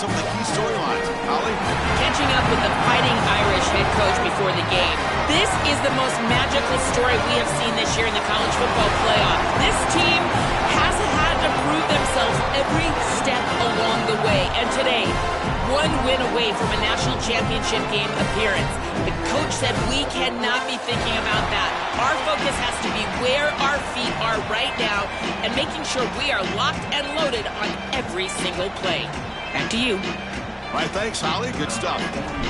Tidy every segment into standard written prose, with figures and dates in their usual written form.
some of the key storylines. Holly? Catching up with the Fighting Irish head coach before the game. This is the most magical story we have seen this year in the college football playoff. This team has had to prove themselves every step along the way. And today, one win away from a national championship game appearance. The coach said we cannot be thinking about that. Our focus has to be where our feet are right now and making sure we are locked and loaded on every single play. Back to you. All right, thanks, Holly. Good stuff.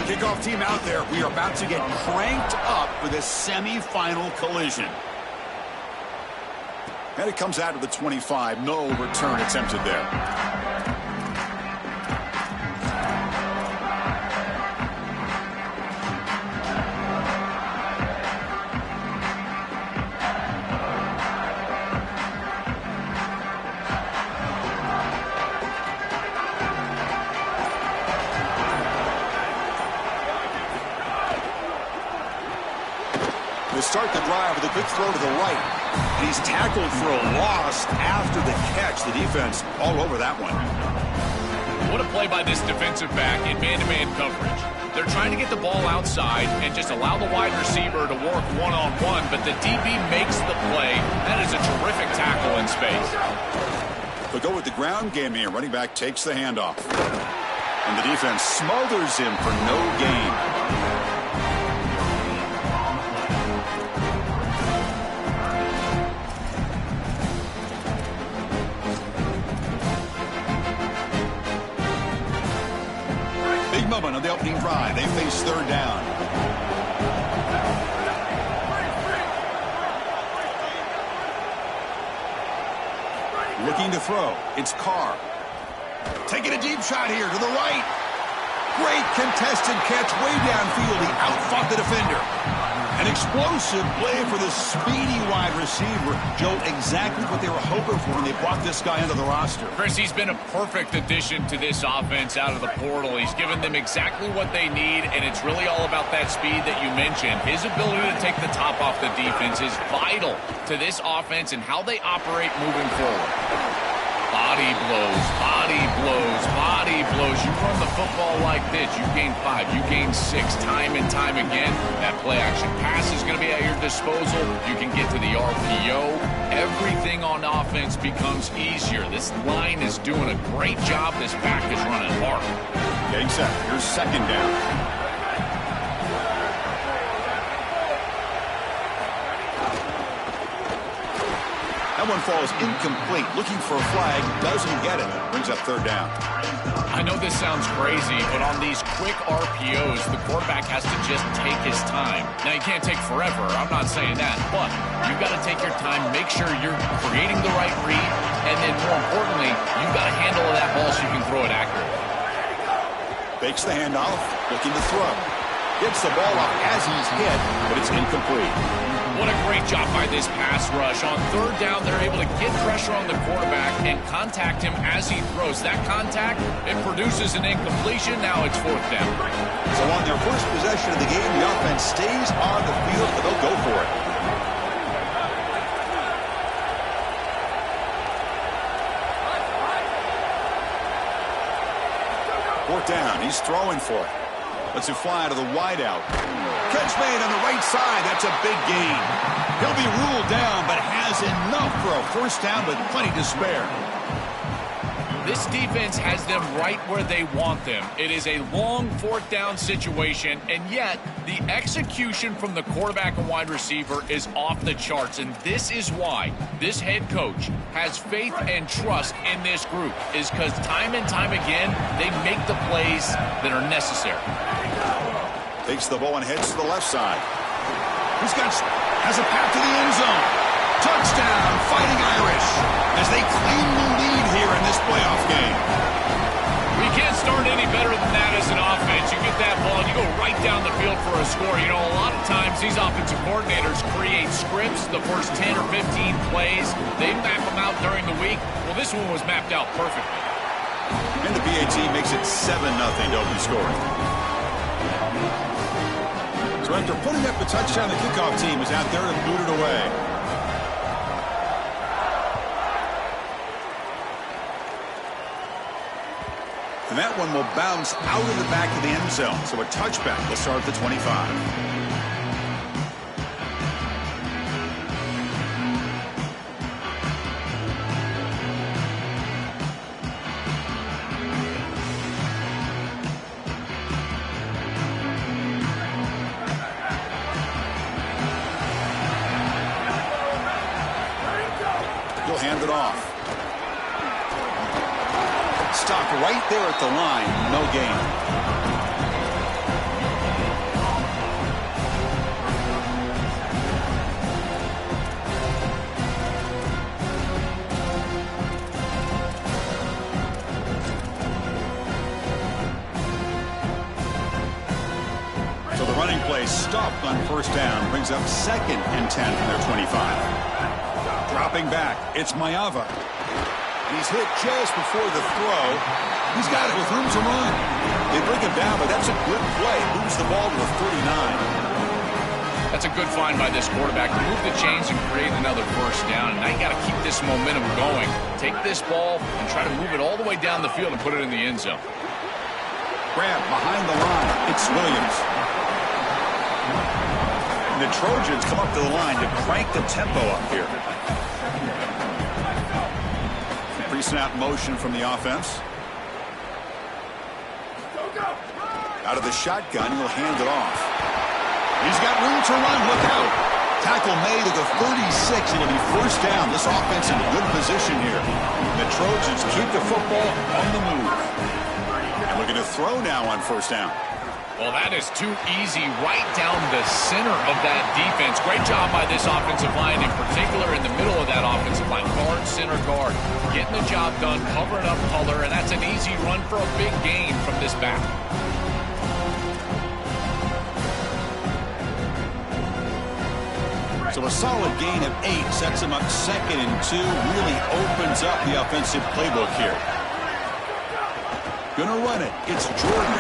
Kickoff team out there. We are about to get cranked up for this semifinal collision. And it comes out of the 25. No return attempted there. Start the drive with a quick throw to the right. And he's tackled for a loss after the catch. The defense all over that one. What a play by this defensive back in man-to-man coverage. They're trying to get the ball outside and just allow the wide receiver to work one-on-one, but the DB makes the play. That is a terrific tackle in space. They'll go with the ground game here. Running back takes the handoff. And the defense smothers him for no gain. Moment on the opening drive. They face third down. Looking to throw. It's Carr. Taking a deep shot here to the right. Great contested catch way downfield. He outfought the defender. An explosive play for the speedy wide receiver. Joe, exactly what they were hoping for when they brought this guy into the roster. Chris, he's been a perfect addition to this offense out of the portal. He's given them exactly what they need, and it's really all about that speed that you mentioned. His ability to take the top off the defense is vital to this offense and how they operate moving forward. Body blows, body blows, body blows. You run the football like this, you gain 5, you gain 6 time and time again. That play action pass is going to be at your disposal. You can get to the RPO. Everything on offense becomes easier. This line is doing a great job. This back is running hard. Getting set. Here's second down. That one falls incomplete. Looking for a flag. Doesn't get it. Brings up third down. I know this sounds crazy, but on these quick RPOs, the quarterback has to just take his time. Now, you can't take forever. I'm not saying that. But you've got to take your time, make sure you're creating the right read, and then more importantly, you've got to handle that ball so you can throw it accurately. Fakes the handoff. Looking to throw. Gets the ball off as he's hit, but it's incomplete. What a great job by this pass rush. On third down, they're able to get pressure on the quarterback and contact him as he throws. That contact, it produces an incompletion. Now it's fourth down. So on their first possession of the game, the offense stays on the field, and they'll go for it. Fourth down. He's throwing for it. Lets it fly to the wideout. Catch made on the right side. That's a big gain. He'll be ruled down, but has enough for a first down, but plenty to spare. This defense has them right where they want them. It is a long fourth down situation, and yet the execution from the quarterback and wide receiver is off the charts, and this is why this head coach has faith and trust in this group, is because time and time again, they make the plays that are necessary. Takes the ball and heads to the left side. Has a path to the end zone. Touchdown, Fighting Irish, as they claim the lead here in this playoff game. We can't start any better than that as an offense. You get that ball and you go right down the field for a score. You know, a lot of times these offensive coordinators create scripts, the first 10 or 15 plays. They map them out during the week. Well, this one was mapped out perfectly. And the PAT makes it 7-0 to open scoring. So after putting up the touchdown, the kickoff team is out there to boot it away. And that one will bounce out of the back of the end zone. So a touchback will start at the 25. He'll hand it off. Stop right there at the line. No gain. So the running play stopped on first down. Brings up 2nd and 10 from their 25. Dropping back. It's Maiava. He's hit just before the throw. He's got it with room to run. They bring him down, but that's a good play. Moves the ball to the 39. That's a good find by this quarterback. Move the chains and create another first down. And now you got to keep this momentum going. Take this ball and try to move it all the way down the field and put it in the end zone. Grab behind the line. It's Williams. And the Trojans come up to the line to crank the tempo up here. Pre-snap motion from the offense. Out of the shotgun, he'll hand it off. He's got room to run. Look out. Tackle made at the 36. It'll be first down. This offense in good position here. The Trojans keep the football on the move. And looking to throw now on first down. Well, that is too easy right down the center of that defense. Great job by this offensive line, in particular in the middle of that offensive line. Guard, center guard. Getting the job done, covering up color, and that's an easy run for a big gain from this back. So a solid gain of 8 sets him up 2nd and 2. Really opens up the offensive playbook here. Gonna run it. It's Jordan.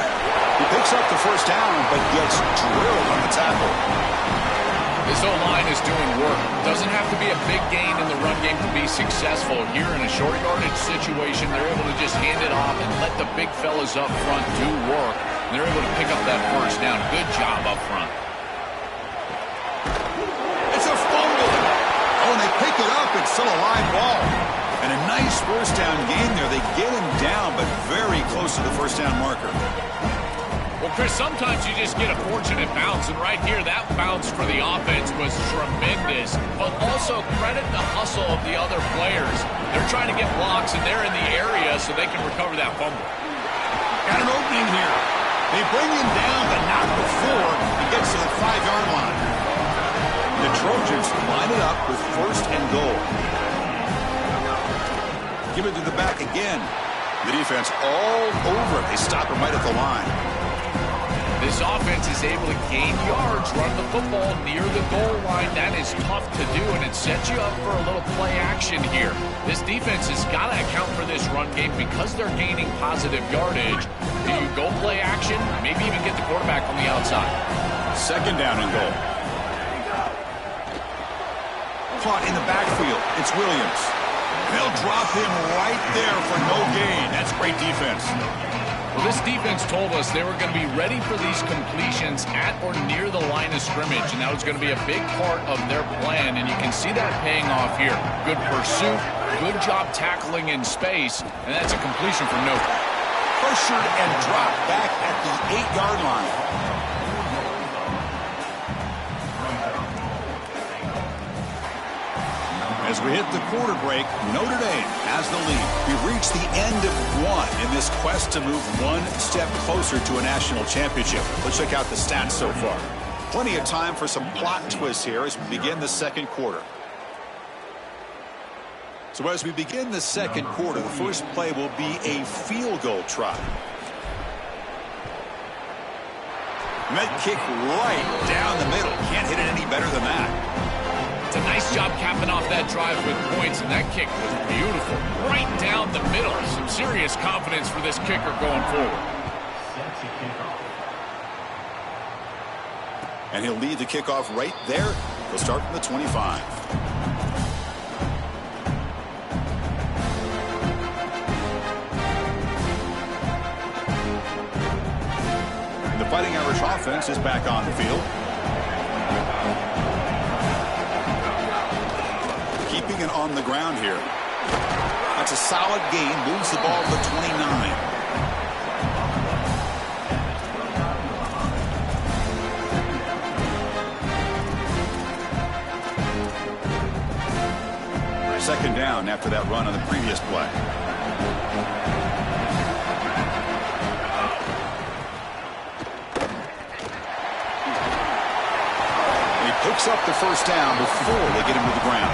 He picks up the first down, but gets drilled on the tackle. This O-line is doing work. Doesn't have to be a big gain in the run game to be successful. Here in a short yardage situation, they're able to just hand it off and let the big fellas up front do work. And they're able to pick up that first down. Good job up front. It's a fumble. Oh, and they pick it up. It's still a live ball. And a nice first down gain there. They get him down, but very close to the first down marker. Well, Chris, sometimes you just get a fortunate bounce, and right here, that bounce for the offense was tremendous, but also credit the hustle of the other players. They're trying to get blocks, and they're in the area so they can recover that fumble. Got an opening here. They bring him down, but not before he gets to the 5-yard line. The Trojans line it up with first and goal. Give it to the back again. The defense all over it. They stop him right at the line. This offense is able to gain yards, run the football near the goal line. That is tough to do, and it sets you up for a little play action here. This defense has got to account for this run game because they're gaining positive yardage. Do you go play action? Maybe even get the quarterback on the outside. 2nd down and goal. Caught in the backfield. It's Williams. They'll drop him right there for no gain. That's great defense. Well, this defense told us they were going to be ready for these completions at or near the line of scrimmage, and that was going to be a big part of their plan, and you can see that paying off here. Good pursuit, good job tackling in space, and that's a completion for no. Pressured and dropped back at the 8-yard line. As we hit the quarter break, Notre Dame has the lead. We've reached the end of one in this quest to move one step closer to a national championship. Let's check out the stats so far. Plenty of time for some plot twists here as we begin the second quarter. So as we begin the second quarter, the first play will be a field goal try. And that kick right down the middle. Can't hit it any better than that. It's a nice job capping off that drive with points, and that kick was beautiful. Right down the middle. Some serious confidence for this kicker going forward. And he'll lead the kickoff right there. He'll start from the 25. offense is back on the field. Keeping it on the ground here. That's a solid gain. Moves the ball to the 29. Second down after that run on the previous play. And he picks up the first down before they get him to the ground.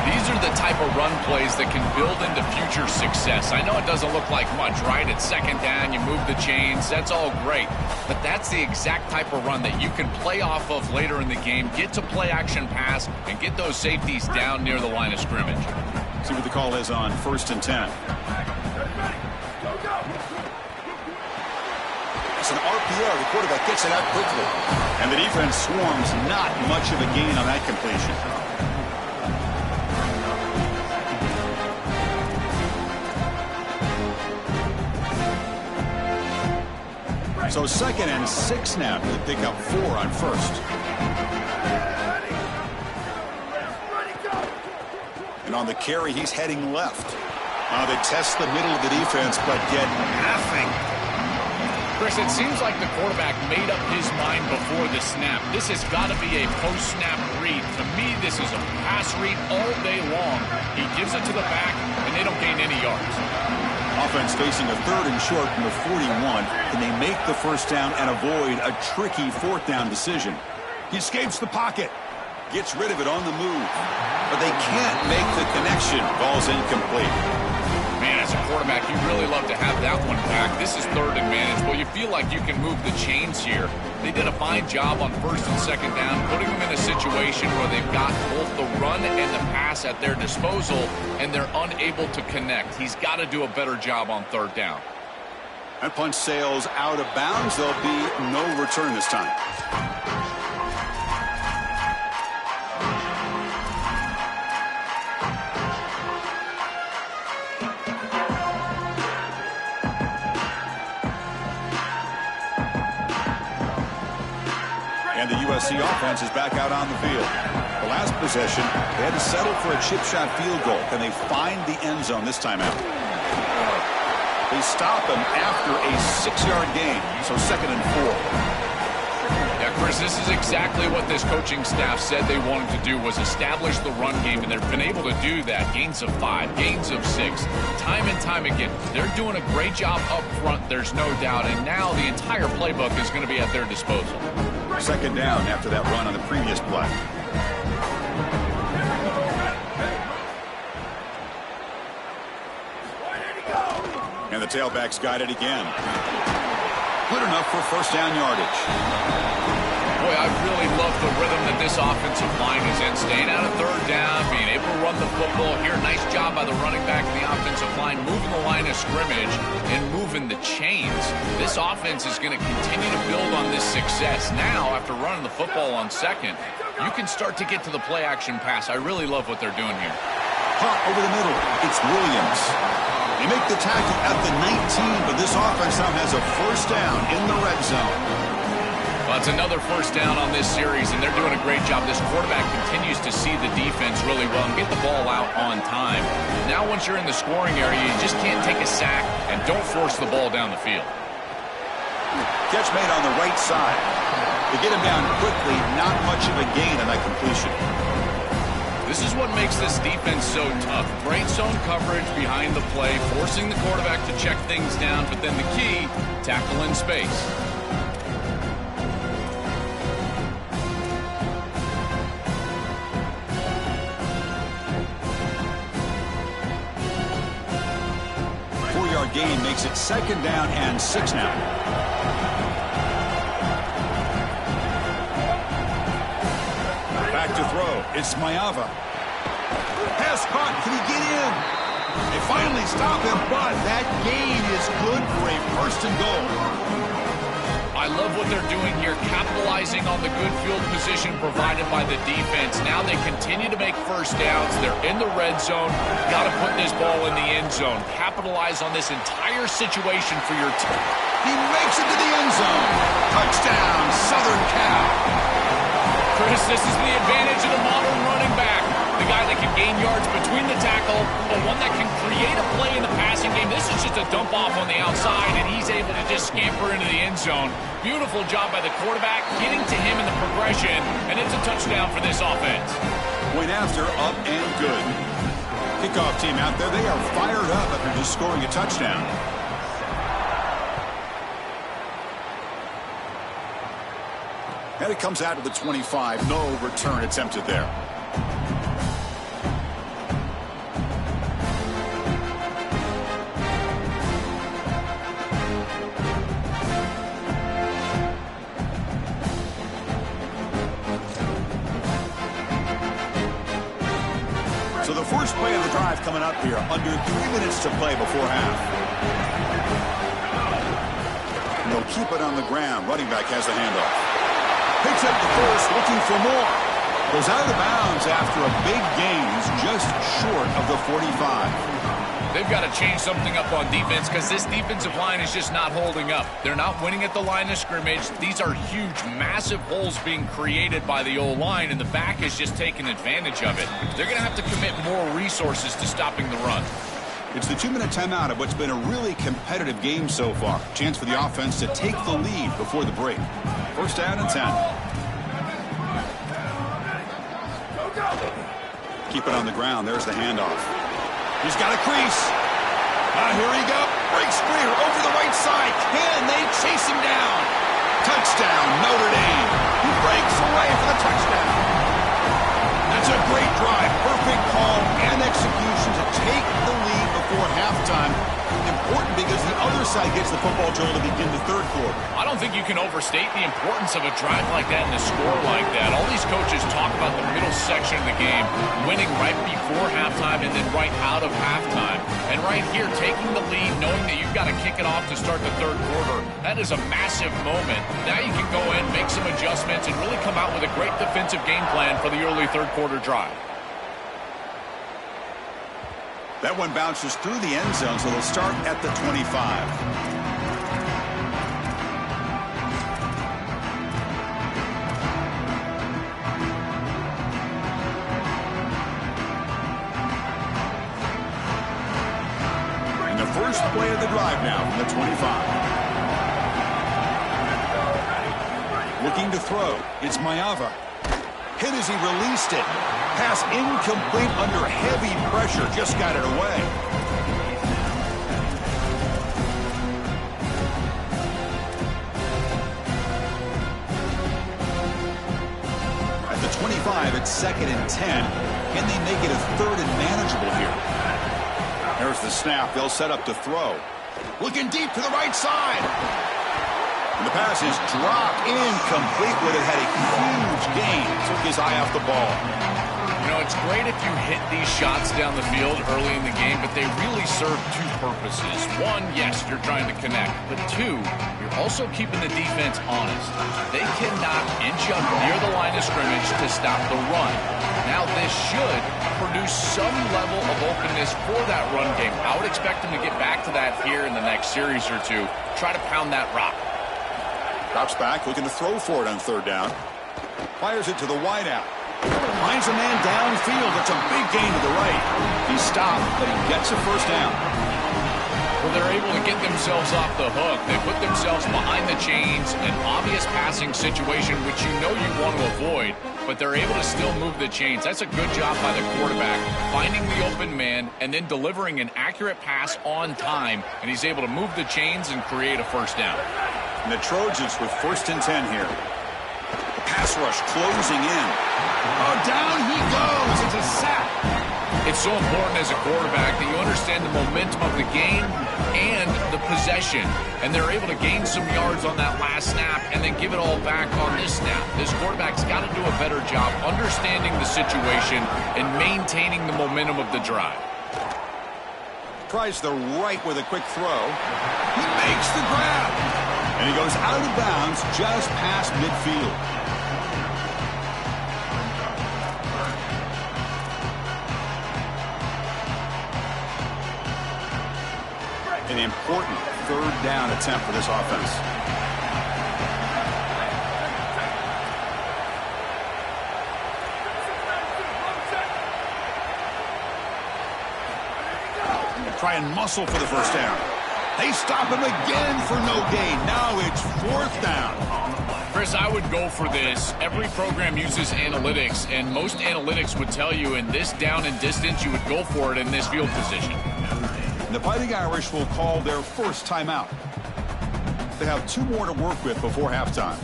These are the type of run plays that can build into future success. I know it doesn't look like much, right? It's second down, you move the chains, that's all great. But that's the exact type of run that you can play off of later in the game, get to play action pass, and get those safeties down near the line of scrimmage. See what the call is on 1st and 10. It's an RPO. The quarterback gets it out quickly. And the defense swarms. Not much of a gain on that completion. So 2nd and 6 now. They pick up 4 on 1st. And on the carry, he's heading left. They test the middle of the defense, but get nothing. Chris, it seems like the quarterback made up his mind before the snap. This has got to be a post-snap read. To me, this is a pass read all day long. He gives it to the back, and they don't gain any yards. Offense facing a 3rd and short from the 41. Can they make the first down and avoid a tricky 4th down decision? He escapes the pocket. Gets rid of it on the move. But they can't make the connection. Ball's incomplete. Man, as a quarterback, you really love to have that one back. This is 3rd and managed. Well, you feel like you can move the chains here. They did a fine job on 1st and 2nd down, putting them in a situation where they've got both the run and the pass at their disposal, and they're unable to connect. He's got to do a better job on 3rd down. That punch sails out of bounds. There'll be no return this time. And the USC offense is back out on the field. The last possession, they had to settle for a chip shot field goal. Can they find the end zone this time out? They stop him after a 6-yard gain, so 2nd and 4. Yeah, Chris, this is exactly what this coaching staff said they wanted to do, was establish the run game, and they've been able to do that. Gains of 5, gains of 6, time and time again. They're doing a great job up front, there's no doubt, and now the entire playbook is going to be at their disposal. 2nd down after that run on the previous play. And the tailback's got it again. Good enough for 1st down yardage. Boy, I really love the rhythm that this offensive line is in. Staying out of 3rd down, being able to run the football here. Nice job by the running back and the offensive line, moving the line of scrimmage and moving the chains. This offense is going to continue to build on this success. Now, after running the football on 2nd, you can start to get to the play-action pass. I really love what they're doing here. Caught over the middle. It's Williams. They make the tackle at the 19, but this offense now has a 1st down in the red zone. Well, it's another 1st down on this series, and they're doing a great job. This quarterback continues to see the defense really well and get the ball out on time. Now, once you're in the scoring area, you just can't take a sack and don't force the ball down the field. Catch made on the right side. They get him down quickly. Not much of a gain on that completion. This is what makes this defense so tough. Great zone coverage behind the play, forcing the quarterback to check things down, but then the key, tackle in space. Gain makes it 2nd down and 6 now. Back to throw. It's Maiava. Pass caught. Can he get in? They finally stop him, but that gain is good for a 1st and goal. I love what they're doing here, capitalizing on the good field position provided by the defense. Now they continue to make first downs. They're in the red zone. Got to put this ball in the end zone. Capitalize on this entire situation for your team. He makes it to the end zone. Touchdown, Southern Cal. Chris, this is the advantage of the modern running back. The guy that can gain yards between the tackle, but one that can create a play in the passing game. This is just a dump off on the outside, and he's able to just scamper into the end zone. Beautiful job by the quarterback, getting to him in the progression, and it's a touchdown for this offense. Point after, up and good. Kickoff team out there, they are fired up after just scoring a touchdown. And it comes out to the 25. No return attempted there. So the first play of the drive coming up here. Under 3 minutes to play before half. And they'll keep it on the ground. Running back has the handoff. Picks up the first, looking for more. Goes out of the bounds after a big gain. He's just short of the 45. They've got to change something up on defense because this defensive line is just not holding up. They're not winning at the line of scrimmage. These are huge, massive holes being created by the O-line, and the back is just taking advantage of it. They're going to have to commit more resources to stopping the run. It's the 2-minute timeout of what's been a really competitive game so far. Chance for the offense to take the lead before the break. First down and 10. Keep it on the ground. There's the handoff. He's got a crease. Here he goes. Breaks free over the right side. Can they chase him down? Touchdown, Notre Dame. He breaks away for the touchdown. That's a great drive. Perfect call and execution to take the lead before halftime. Important because the other side gets the football, Joel, to begin the third quarter. I don't think you can overstate the importance of a drive like that and a score like that. All these coaches talk about the middle section of the game, winning right before halftime and then right out of halftime. And right here, taking the lead, knowing that you've got to kick it off to start the third quarter, that is a massive moment. Now you can go in, make some adjustments, and really come out with a great defensive game plan for the early third quarter drive. That one bounces through the end zone, so they'll start at the 25. And the first play of the drive now from the 25. Looking to throw. It's Mayava. Hit as he released it. Pass incomplete under heavy pressure. Just got it away. At the 25, it's 2nd and 10. Can they make it a 3rd and manageable here? There's the snap. They'll set up to throw. Looking deep to the right side. And the pass is dropped incomplete, but it had a huge gain. Took his eye off the ball. You know, it's great if you hit these shots down the field early in the game, but they really serve two purposes. One, yes, you're trying to connect. But two, you're also keeping the defense honest. They cannot inch up near the line of scrimmage to stop the run. Now, this should produce some level of openness for that run game. I would expect them to get back to that here in the next series or two. Try to pound that rock. Drops back, looking to throw for it on 3rd down. Fires it to the wideout. Finds a man downfield. It's a big gain to the right. He stopped, but he gets a first down. Well, they're able to get themselves off the hook. They put themselves behind the chains, an obvious passing situation, which you know you want to avoid, but they're able to still move the chains. That's a good job by the quarterback, finding the open man and then delivering an accurate pass on time, and he's able to move the chains and create a first down. And the Trojans with 1st and 10 here. The pass rush closing in. Oh, down he goes. It's a sack. It's so important as a quarterback that you understand the momentum of the game and the possession. And they're able to gain some yards on that last snap and then give it all back on this snap. This quarterback's got to do a better job understanding the situation and maintaining the momentum of the drive. Tries the right with a quick throw. He makes the grab. And he goes out of bounds just past midfield. An important third down attempt for this offense. Try and muscle for the first down. They stop him again for no gain. Now it's fourth down. Chris, I would go for this. Every program uses analytics, and most analytics would tell you in this down and distance, you would go for it in this field position. The Fighting Irish will call their first timeout. They have 2 more to work with before halftime.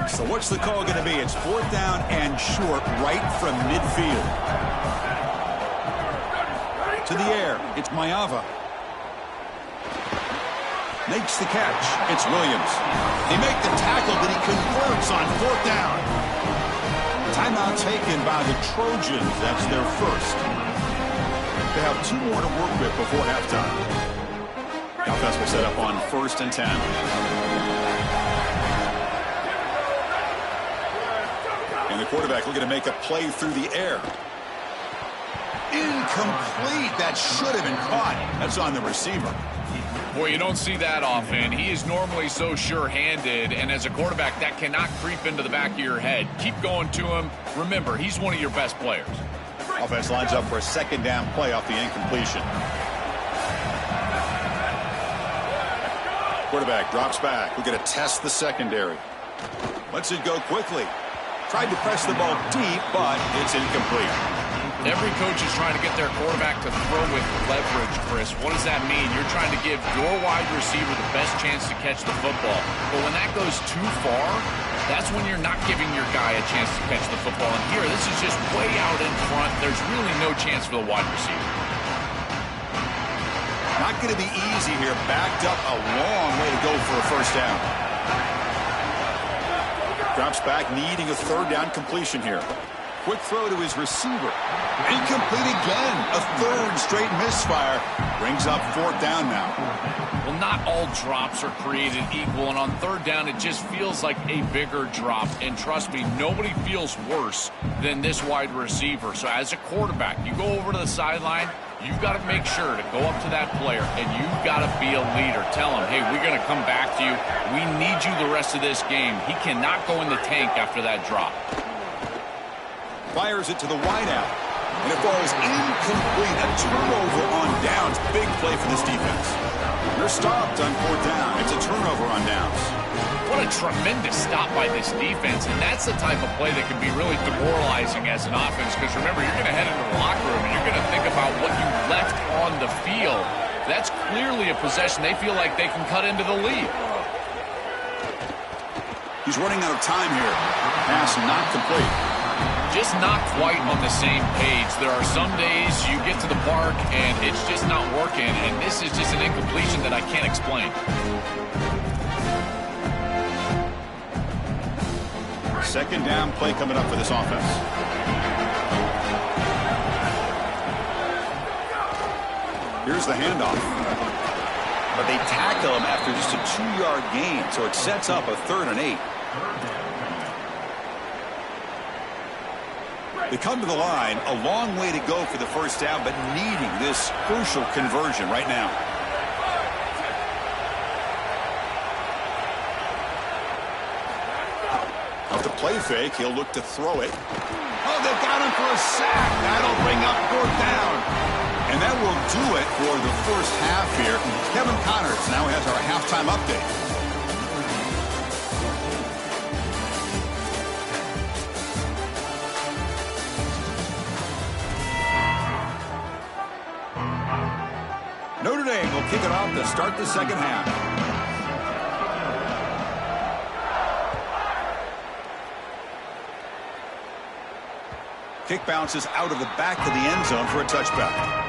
So what's the call going to be? It's fourth down and short right from midfield. To the air, it's Maiava. Makes the catch. It's Williams. They make the tackle, but he converts on fourth down. Timeout taken by the Trojans. That's their first. They have 2 more to work with before halftime. The offense will set up on 1st and 10. And the quarterback looking to make a play through the air. Incomplete. That should have been caught. That's on the receiver. Boy, you don't see that often. He is normally so sure-handed, and as a quarterback, that cannot creep into the back of your head. Keep going to him. Remember, he's one of your best players. Offense lines up for a second down play off the incompletion. Quarterback drops back. We're going to test the secondary. Lets it go quickly. Tried to press the ball deep, but it's incomplete. Every coach is trying to get their quarterback to throw with leverage, Chris. What does that mean? You're trying to give your wide receiver the best chance to catch the football. But when that goes too far, that's when you're not giving your guy a chance to catch the football. And here, this is just way out in front. There's really no chance for the wide receiver. Not going to be easy here. Backed up a long way to go for a first down. Drops back, needing a third down completion here. Quick throw to his receiver. Incomplete again. A third straight misfire. Brings up fourth down now. Well, not all drops are created equal, and on third down, it just feels like a bigger drop. And trust me, nobody feels worse than this wide receiver. So as a quarterback, you go over to the sideline, you've got to make sure to go up to that player, and you've got to be a leader. Tell him, hey, we're going to come back to you. We need you the rest of this game. He cannot go in the tank after that drop. Fires it to the wideout. And it falls incomplete. A turnover on downs. Big play for this defense. They're stopped on fourth down. It's a turnover on downs. What a tremendous stop by this defense. And that's the type of play that can be really demoralizing as an offense. Because remember, you're going to head into the locker room and you're going to think about what you left on the field. That's clearly a possession they feel like they can cut into the lead. He's running out of time here. Pass not complete. Just not quite on the same page. There are some days you get to the park and it's just not working, and this is just an incompletion that I can't explain. Second down play coming up for this offense. Here's the handoff. But they tackle him after just a 2-yard gain, so it sets up a 3rd and 8. They come to the line, a long way to go for the first down, but needing this crucial conversion right now. Off the play fake, he'll look to throw it. Oh, they've got him for a sack. That'll bring up fourth down. And that will do it for the first half here. Kevin Connors now has our halftime update. Notre Dame will kick it off to start the second half. Kick bounces out of the back of the end zone for a touchback.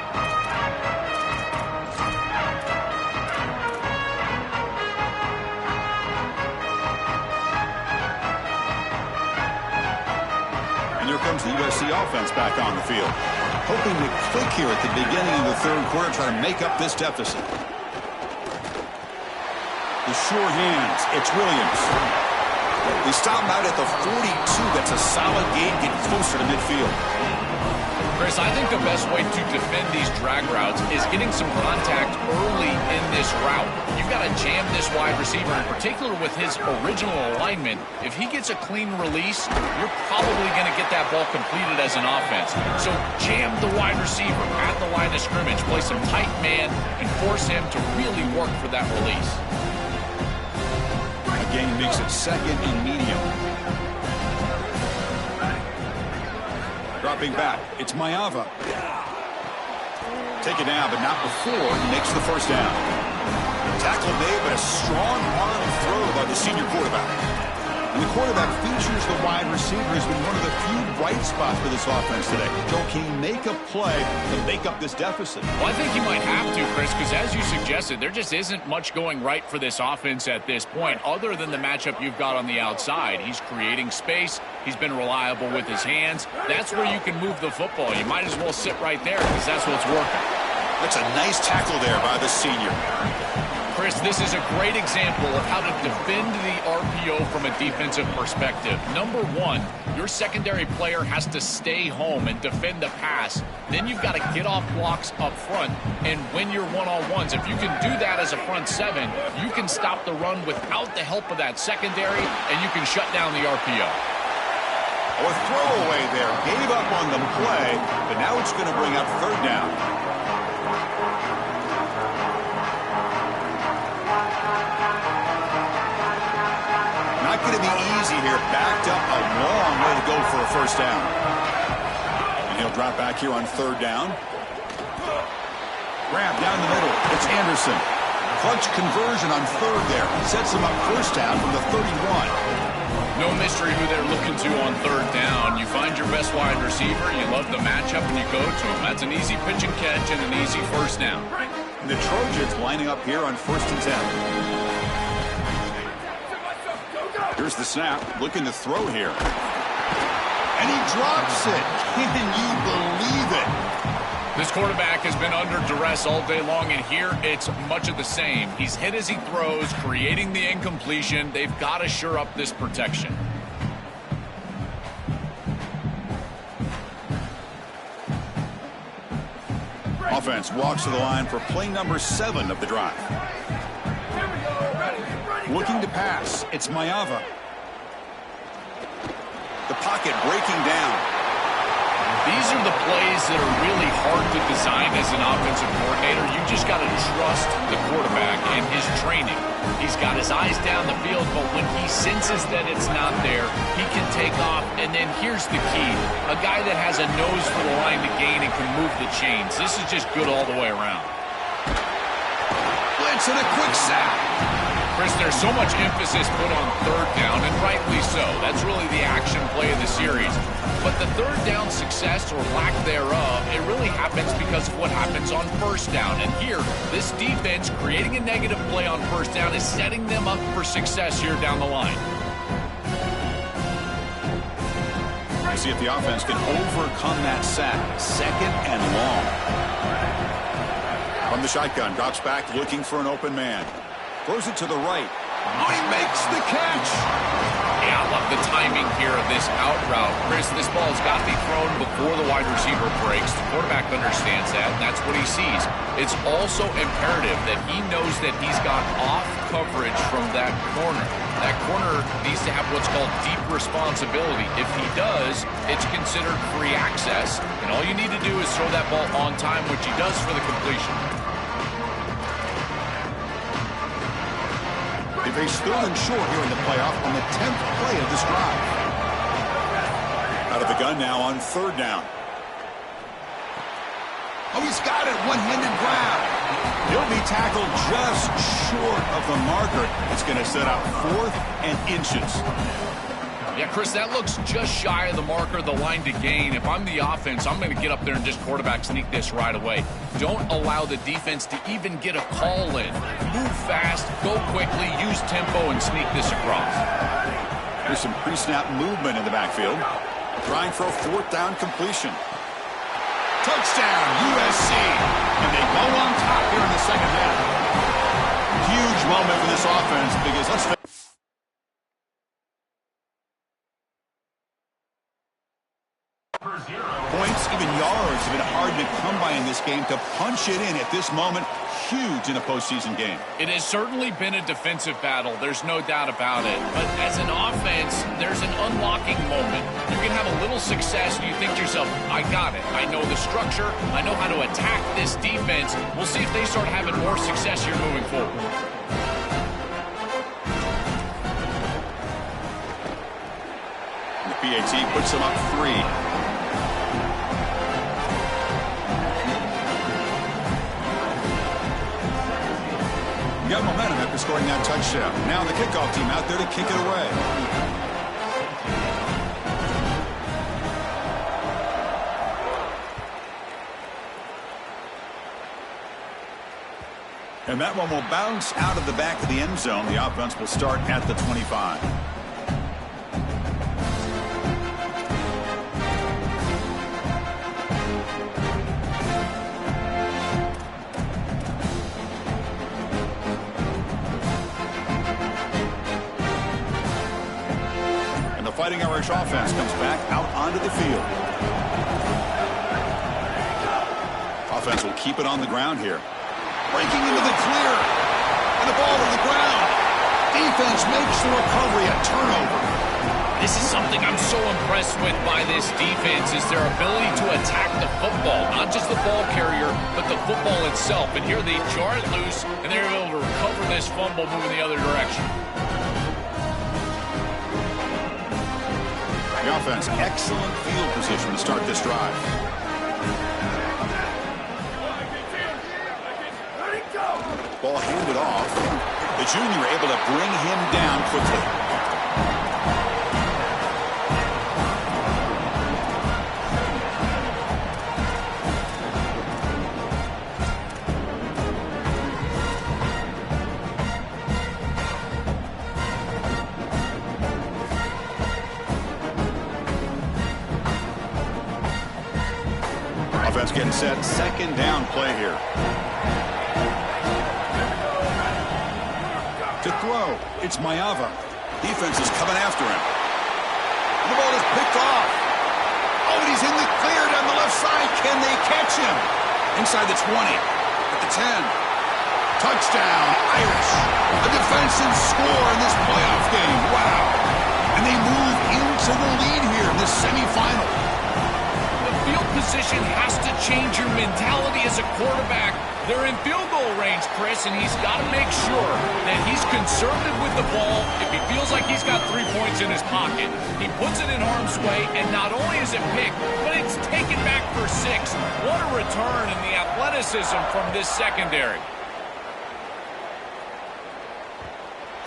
And here comes the USC offense back on the field. Hoping to click here at the beginning of the third quarter, try to make up this deficit. The sure hands, it's Williams. We stop him out at the 42. That's a solid gain, getting closer to midfield. Chris, I think the best way to defend these drag routes is getting some contact early in this route. You've got to jam this wide receiver, in particular with his original alignment. If he gets a clean release, you're probably going to get that ball completed as an offense. So jam the wide receiver at the line of scrimmage, play some tight man, and force him to really work for that release. Again, makes it second and medium. Dropping back, it's Maiava. Take it down, but not before he makes the first down. Tackle made, but a strong arm throw by the senior quarterback. And the quarterback features the wide receiver has been one of the few bright spots for this offense today. Joe, can he make a play to make up this deficit? Well, I think he might have to, Chris, because as you suggested, there just isn't much going right for this offense at this point, other than the matchup you've got on the outside. He's creating space. He's been reliable with his hands. That's where you can move the football. You might as well sit right there because that's what's working. That's a nice tackle there by the senior. Chris, this is a great example of how to defend the RPO from a defensive perspective. Number one, your secondary player has to stay home and defend the pass. Then you've got to get off blocks up front and win your one-on-ones. If you can do that as a front seven, you can stop the run without the help of that secondary, and you can shut down the RPO. A throwaway there. Gave up on the play, but now it's going to bring up third down. Not going to be easy here. Backed up a long way to go for a first down. And he'll drop back here on third down. Grab down the middle. It's Anderson. Clutch conversion on third there. Sets him up first down from the 31. No mystery who they're looking to on third down. You find your best wide receiver, you love the matchup, and you go to him. That's an easy pitch and catch and an easy first down. And the Trojans lining up here on 1st and 10. Here's the snap, looking to throw here. And he drops it. Can you believe it? This quarterback has been under duress all day long, and here it's much of the same. He's hit as he throws, creating the incompletion. They've got to shore up this protection. Offense walks to the line for play number 7 of the drive. Looking to pass, it's Maiava. The pocket breaking down. These are the plays that are really hard to design as an offensive coordinator. You just got to trust the quarterback and his training. He's got his eyes down the field, but when he senses that it's not there, he can take off. And then here's the key. A guy that has a nose for the line to gain and can move the chains. This is just good all the way around. Blitz and a quick sack. Chris, there's so much emphasis put on third down, and rightly so. That's really the action play of the series. But the third down success or lack thereof, it really happens because of what happens on first down. And here, this defense creating a negative play on first down is setting them up for success here down the line. Let's see if the offense can overcome that sack. 2nd and long. From the shotgun, drops back looking for an open man. Throws it to the right. Oh, he makes the catch. Yeah, I love the timing here of this out route. Chris, this ball's got to be thrown before the wide receiver breaks. The quarterback understands that, and that's what he sees. It's also imperative that he knows that he's got off coverage from that corner. That corner needs to have what's called deep responsibility. If he does, it's considered free access, and all you need to do is throw that ball on time, which he does for the completion. They face 3rd and short here in the playoff on the 10th play of this drive. Out of the gun now on 3rd down. Oh, he's got it. One-handed grab. He'll be tackled just short of the marker. It's going to set up 4th and inches. Yeah, Chris, that looks just shy of the marker, the line to gain. If I'm the offense, I'm going to get up there and just quarterback sneak this right away. Don't allow the defense to even get a call in. Move fast, go quickly, use tempo, and sneak this across. There's some pre-snap movement in the backfield. Trying for a fourth down completion. Touchdown, USC. And they go on top here in the second half. Huge moment for this offense because let's face points, even yards, have been hard to come by in this game. To punch it in at this moment, huge in a postseason game. It has certainly been a defensive battle. There's no doubt about it. But as an offense, there's an unlocking moment. You can have a little success and you think to yourself, I got it. I know the structure. I know how to attack this defense. We'll see if they start having more success here moving forward. The PAT puts them up 3. Got momentum after scoring that touchdown. Now the kickoff team out there to kick it away. And that one will bounce out of the back of the end zone. The offense will start at the 25. Fighting Irish offense comes back out onto the field. Offense will keep it on the ground here. Breaking into the clear. And the ball on the ground. Defense makes the recovery a turnover. This is something I'm so impressed with by this defense is their ability to attack the football. Not just the ball carrier, but the football itself. And here they jar it loose, and they're able to recover this fumble moving the other direction. The offense, excellent field position to start this drive. Ball handed off. The junior able to bring him down quickly. Offense getting set. Second down play here. To throw, it's Mayava. Defense is coming after him. The ball is picked off. Oh, and he's in the clear down the left side. Can they catch him? Inside the 20. At the 10. Touchdown, Irish. A defensive score in this playoff game. Wow. And they move into the lead here in this semifinal. Field position has to change your mentality as a quarterback. They're in field goal range, Chris, and he's got to make sure that he's conservative with the ball. If he feels like he's got 3 points in his pocket, he puts it in harm's way, and not only is it picked, but it's taken back for 6. What a return in the athleticism from this secondary.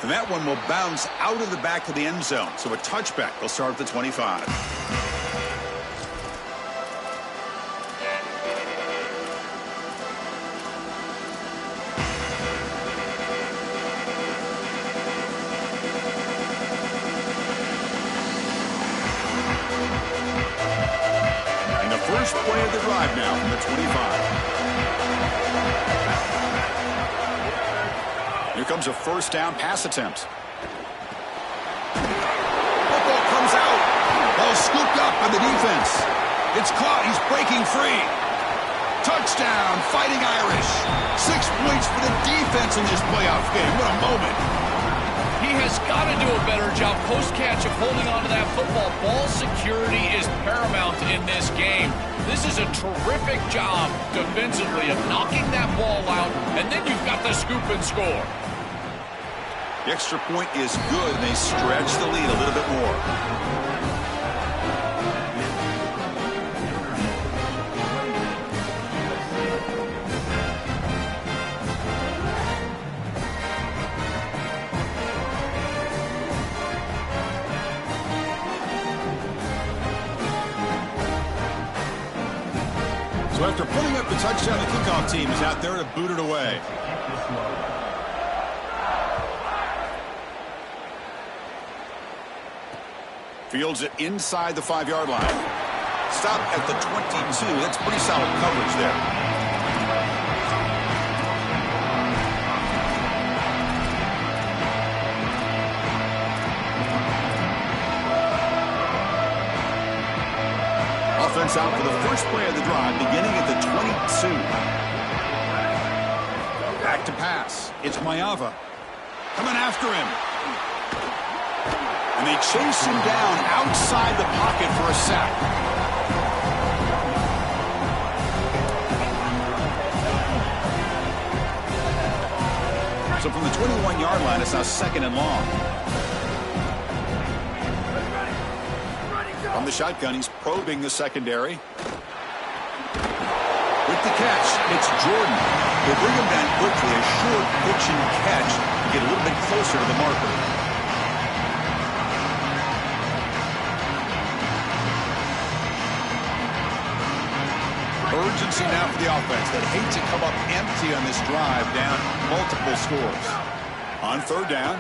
And that one will bounce out of the back of the end zone. So a touchback. They'll start at the 25. First play of the drive now from the 25. Here comes a first down pass attempt. Football comes out. Ball scooped up by the defense. It's caught. He's breaking free. Touchdown, Fighting Irish. 6 points for the defense in this playoff game. What a moment. He has got to do a better job post-catch of holding on to that football. Ball security is paramount in this game. This is a terrific job defensively of knocking that ball out, and then you've got the scoop and score. The extra point is good, and they stretch the lead a little bit more. So after putting up the touchdown, the kickoff team is out there to boot it away. Fields it inside the 5-yard line. Stop at the 22. That's pretty solid coverage there. Offense out for the first play of the drive, beginning at the 22. Back to pass. It's Maiava. Coming after him. And they chase him down outside the pocket for a sack. So from the 21-yard line, it's now 2nd and long. From the shotgun, he's probing the secondary. With the catch, it's Jordan. They bring him down quickly, a short pitch and catch to get a little bit closer to the marker. Urgency now for the offense. They hate to come up empty on this drive, down multiple scores. On 3rd down.